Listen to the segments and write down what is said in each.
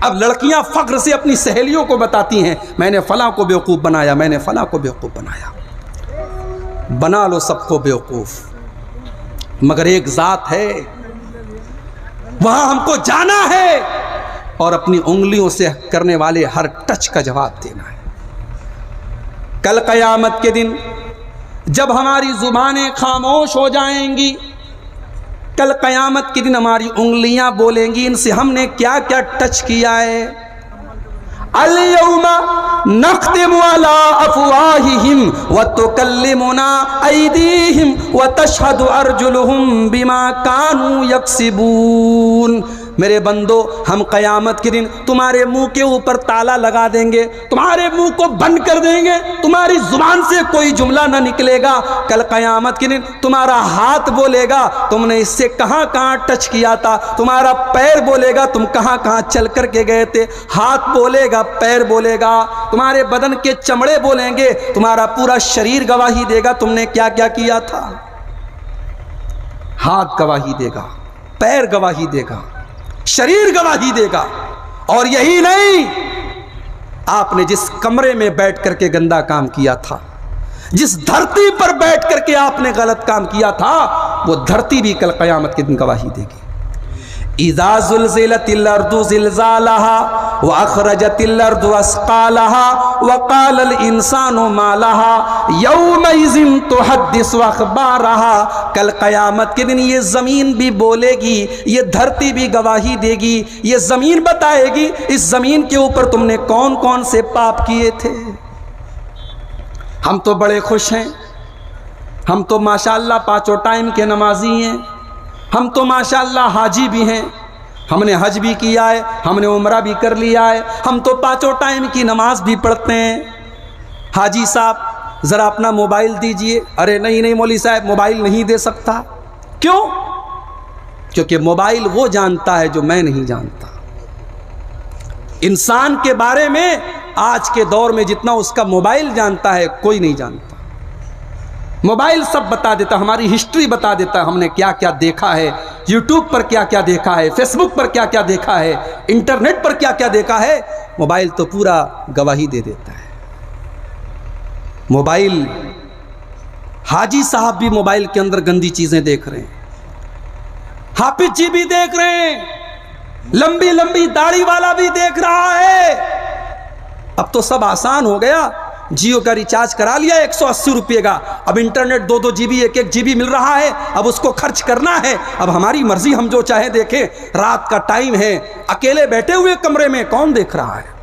अब लड़कियां फख्र से अपनी सहेलियों को बताती हैं, मैंने फलां को बेवकूफ़ बनाया, मैंने फलां को बेवकूफ़ बनाया। बना लो सबको बेवकूफ़, मगर एक ज़ात है, वहां हमको जाना है और अपनी उंगलियों से करने वाले हर टच का जवाब देना है। कल क़यामत के दिन जब हमारी ज़ुबानें खामोश हो जाएंगी, कल क़यामत के दिन हमारी उंगलियां बोलेंगी, इनसे हमने क्या क्या टच किया है। अल-यौमा नख्तिमु अला अफ़वाहिहिम व तुकल्लिमुना अयदीहिम व तशहदु अर्जुलुहुम बिमा कानू यक्सिबून। मेरे बंदो, हम क़यामत के दिन तुम्हारे मुंह के ऊपर ताला लगा देंगे, तुम्हारे मुंह को बंद कर देंगे, तुम्हारी जुबान से कोई जुमला ना निकलेगा। कल क़यामत के दिन तुम्हारा हाथ बोलेगा तुमने इससे कहाँ कहाँ टच किया था, तुम्हारा पैर बोलेगा तुम कहाँ कहाँ चल कर के गए थे, हाथ बोलेगा, पैर बोलेगा, तुम्हारे बदन के चमड़े बोलेंगे, तुम्हारा पूरा शरीर गवाही देगा तुमने क्या क्या किया था। हाथ गवाही देगा, पैर गवाही देगा, शरीर गवाही देगा। और यही नहीं, आपने जिस कमरे में बैठ करके गंदा काम किया था, जिस धरती पर बैठ करके आपने गलत काम किया था, वो धरती भी कल क़यामत के दिन गवाही देगी। इज़ा ज़ुल्ज़िलतिल अर्दु ज़िल्ज़ालहा व अख़रजतिल अर्दु अस्क़ालहा व क़ालल इंसानु मा लहा यौमइज़िन तुहद्दिसु अख़बारहा। कल क़यामत के दिन ये ज़मीन भी बोलेगी, ये धरती भी गवाही देगी। ये ज़मीन बताएगी इस ज़मीन के ऊपर तुमने कौन कौन से पाप किए थे। हम तो बड़े खुश हैं, हम तो माशाअल्लाह पाँचों टाइम के नमाजी हैं, हम तो माशाअल्लाह हाजी भी हैं, हमने हज भी किया है, हमने उम्रा भी कर लिया है, हम तो पाँचों टाइम की नमाज भी पढ़ते हैं। हाजी साहब ज़रा अपना मोबाइल दीजिए। अरे नहीं नहीं मौलवी साहब, मोबाइल नहीं दे सकता। क्यों? क्योंकि मोबाइल वो जानता है जो मैं नहीं जानता। इंसान के बारे में आज के दौर में जितना उसका मोबाइल जानता है कोई नहीं जानता। मोबाइल सब बता देता, हमारी हिस्ट्री बता देता, हमने क्या क्या देखा है, यूट्यूब पर क्या क्या देखा है, फेसबुक पर क्या क्या देखा है, इंटरनेट पर क्या क्या देखा है। मोबाइल तो पूरा गवाही दे देता है। मोबाइल, हाजी साहब भी मोबाइल के अंदर गंदी चीजें देख रहे हैं, हाफिज जी भी देख रहे हैं, लंबी लंबी दाढ़ी वाला भी देख रहा है। अब तो सब आसान हो गया, जियो का रिचार्ज करा लिया 180 रुपये का, अब इंटरनेट 2-2 GB 1-1 GB मिल रहा है, अब उसको खर्च करना है। अब हमारी मर्जी, हम जो चाहे देखें। रात का टाइम है, अकेले बैठे हुए कमरे में कौन देख रहा है।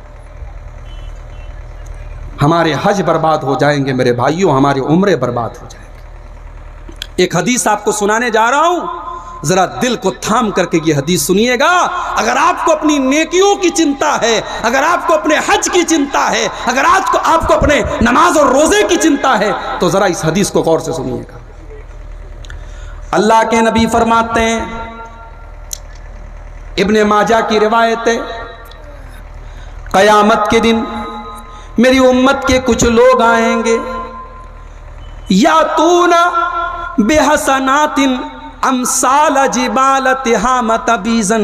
हमारे हज बर्बाद हो जाएंगे मेरे भाइयों, हमारे उम्रे बर्बाद हो जाएंगे। एक हदीस आपको सुनाने जा रहा हूं, जरा दिल को थाम करके ये हदीस सुनिएगा। अगर आपको अपनी नेकियों की चिंता है, अगर आपको अपने हज की चिंता है, अगर आपको अपने नमाज और रोजे की चिंता है, तो जरा इस हदीस को गौर से सुनिएगा। अल्लाह के नबी फरमाते हैं, इब्ने माजा की रिवायत है, क़यामत के दिन मेरी उम्मत के कुछ लोग आएंगे, या तूना बेहसनातिन अमसाल जिबाल तिहामत बीजन।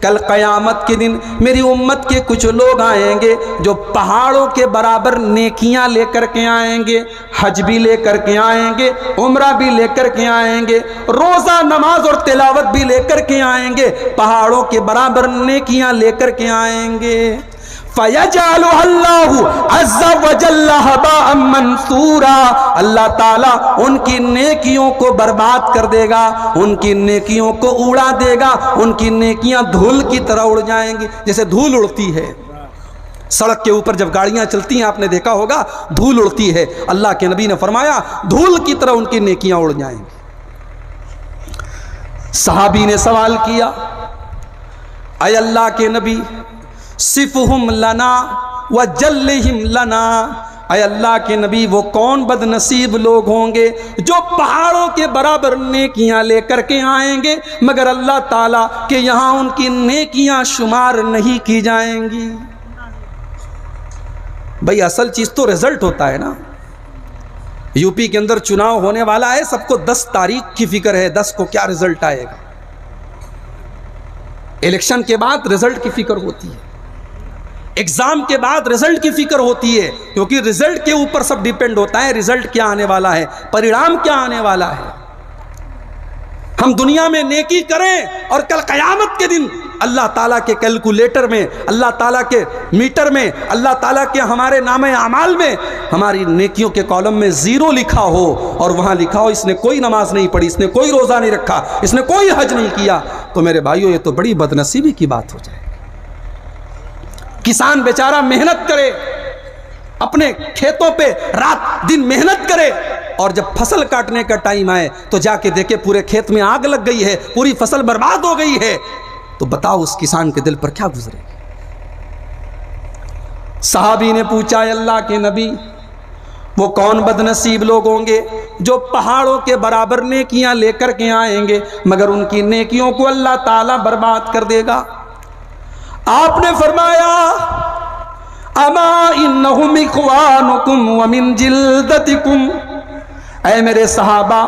कल क़यामत के दिन मेरी उम्मत के कुछ लोग आएंगे जो पहाड़ों के बराबर नेकियां लेकर के आएंगे, हज भी लेकर के आएंगे, उम्रा भी लेकर के आएंगे, रोज़ा नमाज और तिलावत भी लेकर के आएंगे, पहाड़ों के बराबर नेकियां लेकर के आएंगे। फ़यजअलुहु अज़्ज़ा व जल्ल हबाअम मंसूरा। अल्लाह ताला उनकी नेकियों को बर्बाद कर देगा, उनकी नेकियों को उड़ा देगा, उनकी नेकियां धूल की तरह उड़ जाएंगी, जैसे धूल उड़ती है। सड़क के ऊपर जब गाड़ियां चलती हैं, आपने देखा होगा, धूल उड़ती है। अल्लाह के नबी ने फरमाया धूल की तरह उनकी नेकियां उड़ जाएंगी। सहाबी ने सवाल किया, ऐ अल्लाह के नबी, सिफहुम लना व जल्लिहिम लना। ऐ अल्लाह के नबी, वो कौन बदनसीब लोग होंगे जो पहाड़ों के बराबर नेकियां लेकर के आएंगे, मगर अल्लाह ताला के यहाँ उनकी नेकियां शुमार नहीं की जाएंगी। भाई असल चीज तो रिजल्ट होता है ना। यूपी के अंदर चुनाव होने वाला है, सबको 10 तारीख की फिक्र है, 10 को क्या रिजल्ट आएगा। इलेक्शन के बाद रिजल्ट की फिक्र होती है। एग्जाम के बाद रिजल्ट की फिक्र होती है, क्योंकि रिजल्ट के ऊपर सब डिपेंड होता है। रिजल्ट क्या आने वाला है, परिणाम क्या आने वाला है। हम दुनिया में नेकी करें और कल क़यामत के दिन अल्लाह ताला के कैलकुलेटर में, अल्लाह ताला के मीटर में, अल्लाह ताला के हमारे नामे अमाल में हमारी नेकियों के कॉलम में ज़ीरो लिखा हो और वहाँ लिखा हो इसने कोई नमाज नहीं पढ़ी, इसने कोई रोज़ा नहीं रखा, इसने कोई हज नहीं किया, तो मेरे भाइयों ये तो बड़ी बदनसीबी की बात हो जाए। किसान बेचारा मेहनत करे, अपने खेतों पे रात दिन मेहनत करे, और जब फसल काटने का टाइम आए तो जाके देखे पूरे खेत में आग लग गई है, पूरी फसल बर्बाद हो गई है, तो बताओ उस किसान के दिल पर क्या गुजरेगी। सहाबी ने पूछा, अल्लाह के नबी, वो कौन बदनसीब लोग होंगे जो पहाड़ों के बराबर नेकियां लेकर के आएंगे मगर उनकी नेकियों को अल्लाह ताला बर्बाद कर देगा। आपने फरमाया, अमा इन्नहुम इख्वानुकुम व मिन जिल्दतिकुम, ऐ मेरे सहाबा,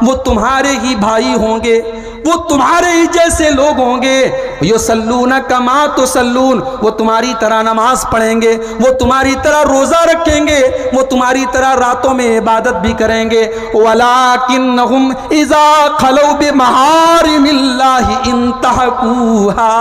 वो तुम्हारे ही भाई होंगे, वो तुम्हारे ही जैसे लोग होंगे। यो सल्लून कमा तो सल्लून, वो तुम्हारी तरह नमाज पढ़ेंगे, वो तुम्हारी तरह रोजा रखेंगे, वो तुम्हारी तरह रातों में इबादत भी करेंगे। वलाकिन्नहुम इज़ा खलौ बिमहारिमिल्लाहि इंतहकूहा,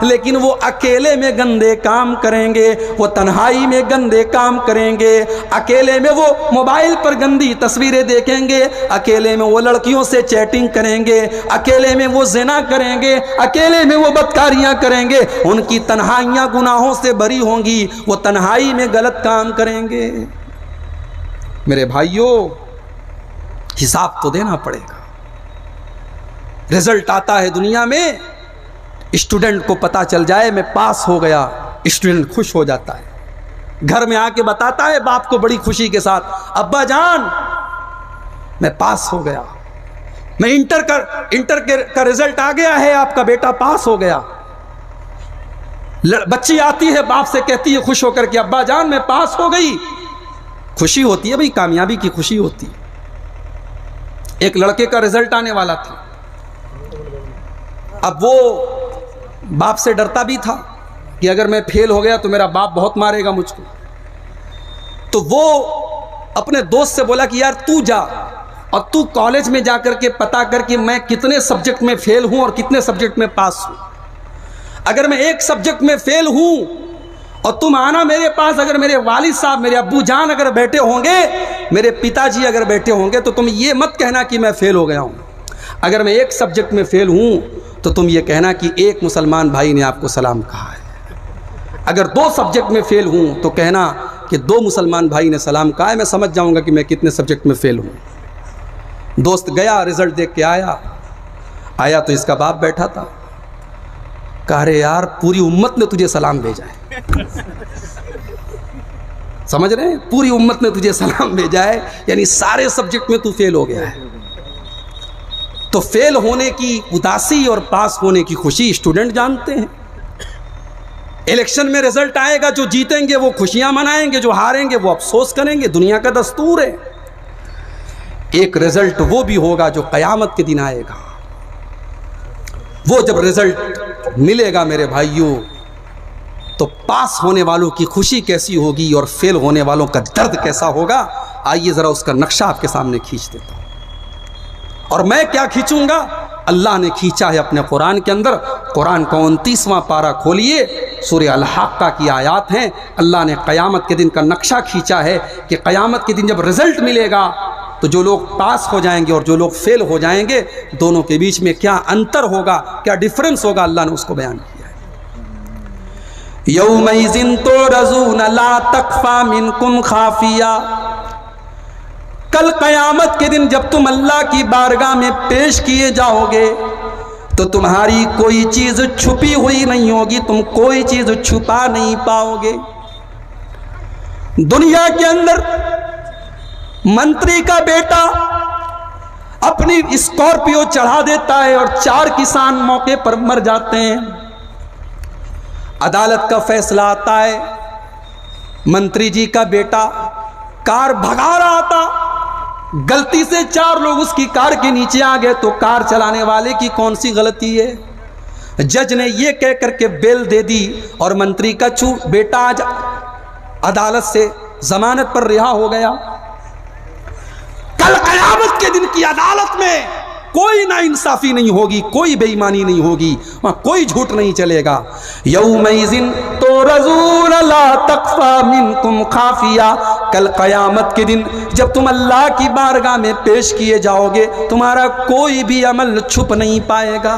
लेकिन वो अकेले में गंदे काम करेंगे, वो तन्हाई में गंदे काम करेंगे, अकेले में वो मोबाइल पर गंदी तस्वीरें देखेंगे, अकेले में वो लड़कियों से चैटिंग करेंगे, अकेले में वो ज़िना करेंगे, अकेले में वो बदकारियां करेंगे, उनकी तन्हाइयां गुनाहों से भरी होंगी, वो तन्हाई में गलत काम करेंगे। मेरे भाइयों, हिसाब तो देना पड़ेगा। रिजल्ट आता है दुनिया में, स्टूडेंट को पता चल जाए मैं पास हो गया, स्टूडेंट खुश हो जाता है, घर में आके बताता है बाप को बड़ी खुशी के साथ, अब्बा जान मैं पास हो गया, मैं इंटर का रिजल्ट आ गया है, आपका बेटा पास हो गया। बच्ची आती है बाप से कहती है खुश होकर के, अब्बा जान मैं पास हो गई। खुशी होती है भाई, कामयाबी की खुशी होती है। एक लड़के का रिजल्ट आने वाला था, अब वो बाप से डरता भी था कि अगर मैं फेल हो गया तो मेरा बाप बहुत मारेगा मुझको। तो वो अपने दोस्त से बोला कि यार तू जा और तू कॉलेज में जाकर के पता कर कि मैं कितने सब्जेक्ट में फेल हूं और कितने सब्जेक्ट में पास हूं। अगर मैं एक सब्जेक्ट में फेल हूं और तुम आना मेरे पास, अगर मेरे वालिद साहब, मेरे अब्बू जान अगर बैठे होंगे, मेरे पिताजी अगर बैठे होंगे, तो तुम ये मत कहना कि मैं फेल हो गया हूं। अगर मैं एक सब्जेक्ट में फेल हूं तो तुम ये कहना कि एक मुसलमान भाई ने आपको सलाम कहा है। अगर 2 सब्जेक्ट में फेल हूं तो कहना कि 2 मुसलमान भाई ने सलाम कहा है, मैं समझ जाऊंगा कि मैं कितने सब्जेक्ट में फेल हूं। दोस्त गया, रिजल्ट देख के आया तो इसका बाप बैठा था। कह रहे यार पूरी उम्मत ने तुझे सलाम भेजा है। समझ रहे हैं, पूरी उम्मत ने तुझे सलाम भेजा है, यानी सारे सब्जेक्ट में तू फेल हो गया है। तो फेल होने की उदासी और पास होने की खुशी स्टूडेंट जानते हैं। इलेक्शन में रिजल्ट आएगा, जो जीतेंगे वो खुशियां मनाएंगे, जो हारेंगे वो अफसोस करेंगे, दुनिया का दस्तूर है। एक रिजल्ट वो भी होगा जो कयामत के दिन आएगा। वो जब रिजल्ट मिलेगा मेरे भाइयों, तो पास होने वालों की खुशी कैसी होगी और फेल होने वालों का दर्द कैसा होगा। आइए जरा उसका नक्शा आपके सामने खींच देता हूं। और मैं क्या खींचूंगा, अल्लाह ने खींचा है अपने कुरान के अंदर। कुरान का 29वां पारा खोलिए, सूरह अल-हक़्क़ा की आयात हैं। अल्लाह ने क़यामत के दिन का नक्शा खींचा है कि क़यामत के दिन जब रिजल्ट मिलेगा तो जो लोग पास हो जाएंगे और जो लोग फेल हो जाएंगे, दोनों के बीच में क्या अंतर होगा, क्या डिफरेंस होगा, अल्लाह ने उसको बयान किया है। यौमइज़िन तुरज़ून ला तख़फ़ा मिनकुम ख़ाफ़िया, कल क़यामत के दिन जब तुम अल्लाह की बारगाह में पेश किए जाओगे तो तुम्हारी कोई चीज़ छुपी हुई नहीं होगी, तुम कोई चीज़ छुपा नहीं पाओगे। दुनिया के अंदर मंत्री का बेटा अपनी स्कॉर्पियो चढ़ा देता है और 4 किसान मौके पर मर जाते हैं। अदालत का फैसला आता है, मंत्री जी का बेटा कार भगा रहा था, गलती से 4 लोग उसकी कार के नीचे आ गए, तो कार चलाने वाले की कौन सी गलती है? जज ने ये कह करके बेल दे दी और मंत्री का बेटा आज अदालत से जमानत पर रिहा हो गया। कल क़यामत के दिन की अदालत में कोई नाइंसाफी नहीं होगी, कोई बेईमानी नहीं होगी, वहां कोई झूठ नहीं चलेगा। यौमइज़िन तो रज़ून ला तख्फा मिनकुम खाफिया, कल क़यामत के दिन जब तुम अल्लाह की बारगाह में पेश किए जाओगे, तुम्हारा कोई भी अमल छुप नहीं पाएगा।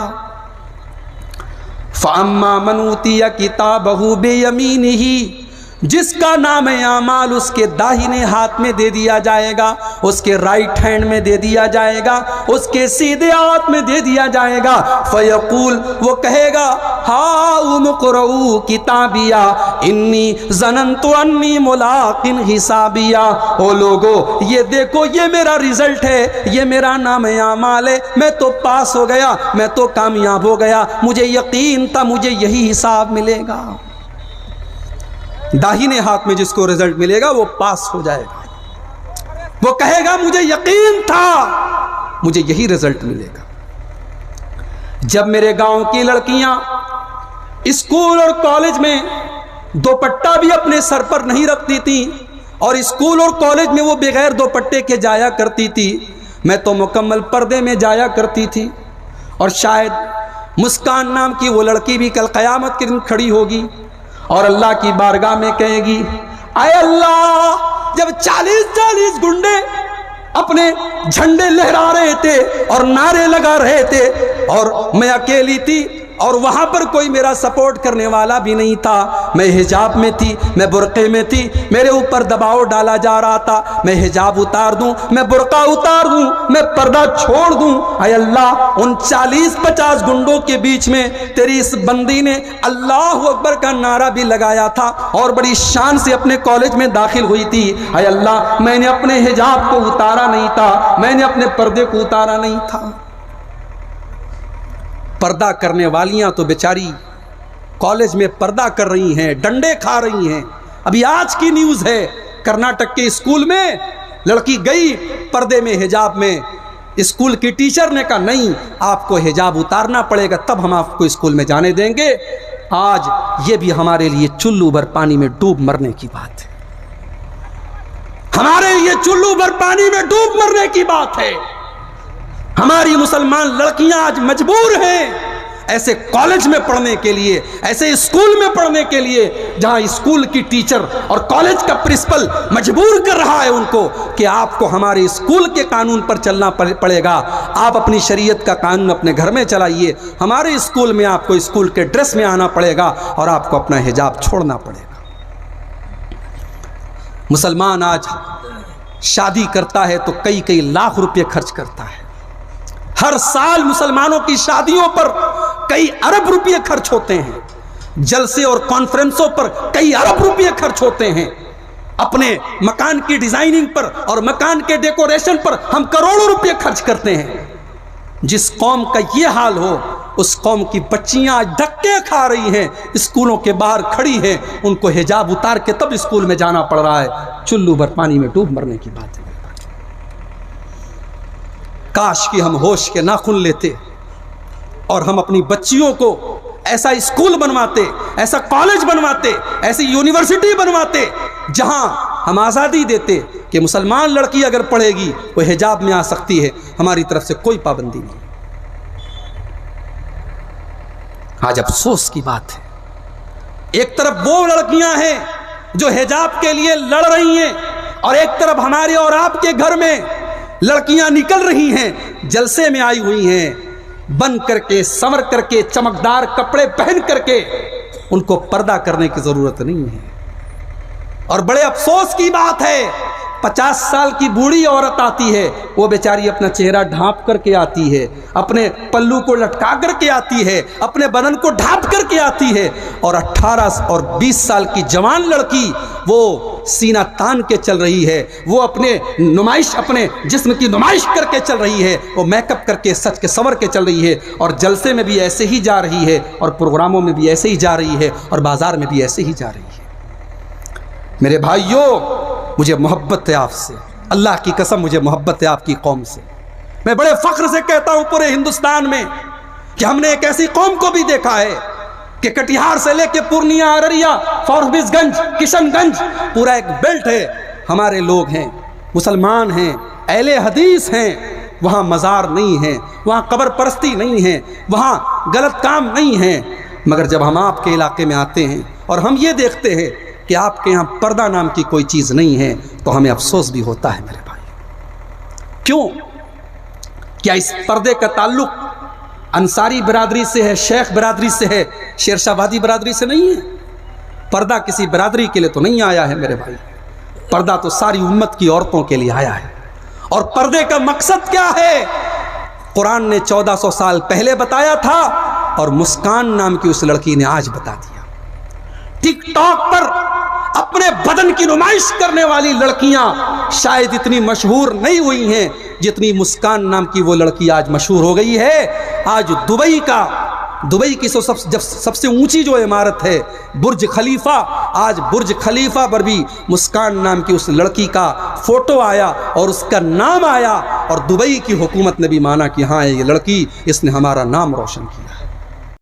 फ़अम्मा मन ऊतिया किताबहु बियमीनिही, जिसका नाम आमाल उसके दाहिने हाथ में दे दिया जाएगा, उसके राइट हैंड में दे दिया जाएगा, उसके सीधे हाथ में दे दिया जाएगा। फयकूल, वो कहेगा हाउम क़ुरऊ किताबिया इन्नी ज़नन्तु अन्नी मुलाक़िन हिसाबिया। ओ लोगो, ये देखो, ये मेरा रिजल्ट है, ये मेरा नाम आमाल है, मैं तो पास हो गया, मैं तो कामयाब हो गया, मुझे यकीन था मुझे यही हिसाब मिलेगा। दाहिने हाथ में जिसको रिजल्ट मिलेगा वो पास हो जाएगा, वो कहेगा मुझे यकीन था मुझे यही रिजल्ट मिलेगा। जब मेरे गांव की लड़कियां स्कूल और कॉलेज में दुपट्टा भी अपने सर पर नहीं रखती थी और स्कूल और कॉलेज में वो बगैर दुपट्टे के जाया करती थी, मैं तो मुकम्मल पर्दे में जाया करती थी। और शायद मुस्कान नाम की वो लड़की भी कल क़यामत के दिन खड़ी होगी और अल्लाह की बारगाह में कहेगी, आए अल्लाह, जब 40-40 गुंडे अपने झंडे लहरा रहे थे और नारे लगा रहे थे और मैं अकेली थी और वहां पर कोई मेरा सपोर्ट करने वाला भी नहीं था, मैं हिजाब में थी, मैं बुर्क़े में थी, मेरे ऊपर दबाव डाला जा रहा था, मैं हिजाब उतार दूं, मैं बुर्क़ा उतार दूं, मैं पर्दा छोड़ दूं। हाय अल्लाह, उन 40-50 गुंडों के बीच में तेरी इस बंदी ने अल्लाह अकबर का नारा भी लगाया था और बड़ी शान से अपने कॉलेज में दाखिल हुई थी। हाय अल्लाह, मैंने अपने हिजाब को उतारा नहीं था, मैंने अपने पर्दे को उतारा नहीं था। पर्दा करने वालियां तो बेचारी कॉलेज में पर्दा कर रही हैं, डंडे खा रही हैं। अभी आज की न्यूज़ है, कर्नाटक के स्कूल में लड़की गई पर्दे में, हिजाब में, स्कूल की टीचर ने कहा नहीं, आपको हिजाब उतारना पड़ेगा तब हम आपको स्कूल में जाने देंगे। आज ये भी हमारे लिए चुल्लू भर पानी में डूब मरने की बात है, हमारे लिए चुल्लू भर पानी में डूब मरने की बात है। हमारी मुसलमान लड़कियां आज मजबूर हैं ऐसे कॉलेज में पढ़ने के लिए, ऐसे स्कूल में पढ़ने के लिए जहां स्कूल की टीचर और कॉलेज का प्रिंसिपल मजबूर कर रहा है उनको कि आपको हमारे स्कूल के कानून पर चलना पड़ेगा, आप अपनी शरीयत का कानून अपने घर में चलाइए, हमारे स्कूल में आपको स्कूल के ड्रेस में आना पड़ेगा और आपको अपना हिजाब छोड़ना पड़ेगा। मुसलमान आज शादी करता है तो कई कई लाख रुपए खर्च करता है। हर साल मुसलमानों की शादियों पर कई अरब रुपए खर्च होते हैं, जलसे और कॉन्फ्रेंसों पर कई अरब रुपए खर्च होते हैं, अपने मकान की डिजाइनिंग पर और मकान के डेकोरेशन पर हम करोड़ों रुपए खर्च करते हैं। जिस कौम का ये हाल हो उस कौम की बच्चियां आज धक्के खा रही हैं, स्कूलों के बाहर खड़ी हैं, उनको हिजाब उतार के तब स्कूल में जाना पड़ रहा है। चुल्लू भर पानी में डूब मरने की बात है। काश कि हम होश के नाखून लेते और हम अपनी बच्चियों को ऐसा स्कूल बनवाते, ऐसा कॉलेज बनवाते, ऐसी यूनिवर्सिटी बनवाते जहां हम आज़ादी देते कि मुसलमान लड़की अगर पढ़ेगी वो हिजाब में आ सकती है, हमारी तरफ से कोई पाबंदी नहीं। आज अफसोस की बात है, एक तरफ वो लड़कियां हैं जो हिजाब के लिए लड़ रही हैं और एक तरफ हमारे और आपके घर में लड़कियां निकल रही हैं, जलसे में आई हुई हैं, बन करके, संवर करके, चमकदार कपड़े पहन करके। उनको पर्दा करने की जरूरत नहीं है। और बड़े अफसोस की बात है, 50 साल की बूढ़ी औरत आती है, वो बेचारी अपना चेहरा ढांप करके आती है, अपने पल्लू को लटका करके आती है, अपने बदन को ढांप करके आती है, और 18 और 20 साल की जवान लड़की वो सीना तान के चल रही है, वो अपने नुमाइश, अपने जिस्म की नुमाइश करके चल रही है, वो मेकअप करके सच के संवर के चल रही है, और जलसे में भी ऐसे ही जा रही है, और प्रोग्रामों में भी ऐसे ही जा रही है, और बाजार में भी ऐसे ही जा रही है। मेरे भाइयों, मुझे मोहब्बत है आपसे, अल्लाह की कसम मुझे मोहब्बत है आपकी कौम से। मैं बड़े फख्र से कहता हूँ पूरे हिंदुस्तान में कि हमने एक ऐसी कौम को भी देखा है कि कटिहार से लेके पूर्णिया, अररिया, फॉरबिसगंज, किशनगंज पूरा एक बेल्ट है, हमारे लोग हैं, मुसलमान हैं, अहले हदीस हैं, वहाँ मज़ार नहीं है, वहाँ कब्र परस्ती नहीं है, वहाँ गलत काम नहीं है। मगर जब हम आपके इलाके में आते हैं और हम ये देखते हैं कि आपके यहाँ पर्दा नाम की कोई चीज़ नहीं है, तो हमें अफसोस भी होता है मेरे भाई। क्यों? क्या इस पर्दे का ताल्लुक अंसारी बिरादरी से है, शेख बिरादरी से है, शेरशाहबादी बिरादरी से नहीं है? पर्दा किसी बिरादरी के लिए तो नहीं आया है मेरे भाई, पर्दा तो सारी उम्मत की औरतों के लिए आया है। और पर्दे का मकसद क्या है? कुरान ने 1400 साल पहले बताया था और मुस्कान नाम की उस लड़की ने आज बता दिया। टिकटॉक पर अपने बदन की नुमाइश करने वाली लड़कियां शायद इतनी मशहूर नहीं हुई हैं जितनी मुस्कान नाम की वो लड़की आज मशहूर हो गई है। आज दुबई की सबसे ऊंची जो इमारत है बुर्ज खलीफा, आज बुर्ज खलीफा पर भी मुस्कान नाम की उस लड़की का फोटो आया और उसका नाम आया, और दुबई की हुकूमत ने भी माना कि हाँ ये लड़की, इसने हमारा नाम रोशन किया।